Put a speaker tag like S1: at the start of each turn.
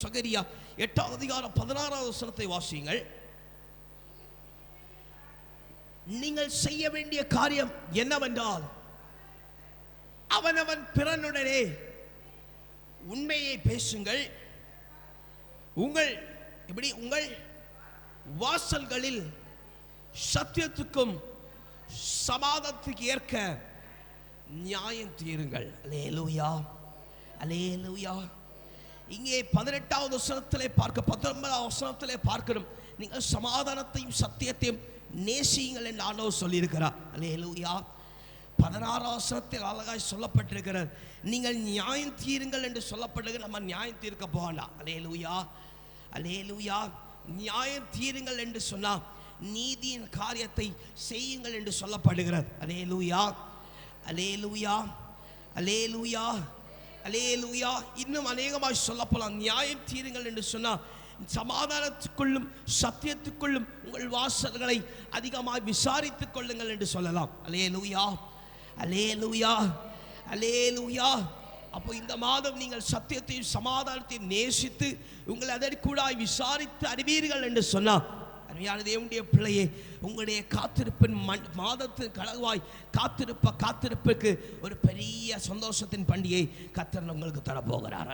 S1: சகரியா 8ஆம் அதிகாரம் 16ஆவது வசனத்தை வாசியுங்கள். நீங்கள் செய்ய வேண்டிய காரியம் என்னவென்றால், அவனவன் பிறனுடனே உண்மையை பேசுங்கள். உங்கள் வாசல்களில் சத்தியத்துக்கும் சமாதானத்துக்கு ஏற்க நியாயம் தீருங்கள். அல்லேலூயா, அல்லேலூயா. இங்கே 18ஆவது வசனத்திலே பார்க்க 19ஆவது வசனத்திலே பார்க்கிறோம், நீங்கள் சமாதானத்தையும் சத்தியத்தையும் நேசியுங்கள் என்று ஆண்டவர் சொல்லியிருக்கிறார். அல்லேலூயா. 16ஆவது வசனத்தில் அழகாய் சொல்லப்பட்டிருக்கிறார், நீங்கள் நியாயம் தீருங்கள் என்று சொல்லப்பட்டிருக்க. நம்ம நியாயம் தீர்க்க போகலாம். அல்லேலூயா, அல்லேலூயா. நியாயம் தீருங்கள் என்று சொன்னால் நீதியின் காரியத்தை செய்யுங்கள் என்று சொல்லப்படுகிறது. அல்லேலூயா, அல்லேலூயா, அல்லேலூயா, அல்லேலூயா. இன்னும் அநேகமாய் சொல்லப்படலாம். நியாயம் தீருங்கள் என்று சொன்னால் சமாதானத்துக்குள்ளும் சத்தியத்துக்குள்ளும் உங்கள் வாசல்களை அதிகமாக விசாரித்துக் கொள்ளுங்கள் என்று சொல்லலாம். அல்லேலூயா, அல்லேலூயா, அல்லேலூயா. அப்போ இந்த மாதம் நீங்கள் சத்தியத்தையும் சமாதானத்தையும் நேசித்து உங்களை அதற்குள்ளாய் விசாரித்து அறிவீர்கள் என்று சொன்னால், அருமையான தேவனுடைய பிள்ளையே, உங்களுடைய காத்திருப்பின் மாதத்தின் கடவாய் காத்திருப்புக்கு ஒரு பெரிய சந்தோஷத்தின் பண்டிகை கர்த்தர் உங்களுக்கு தரப்போகிறார்.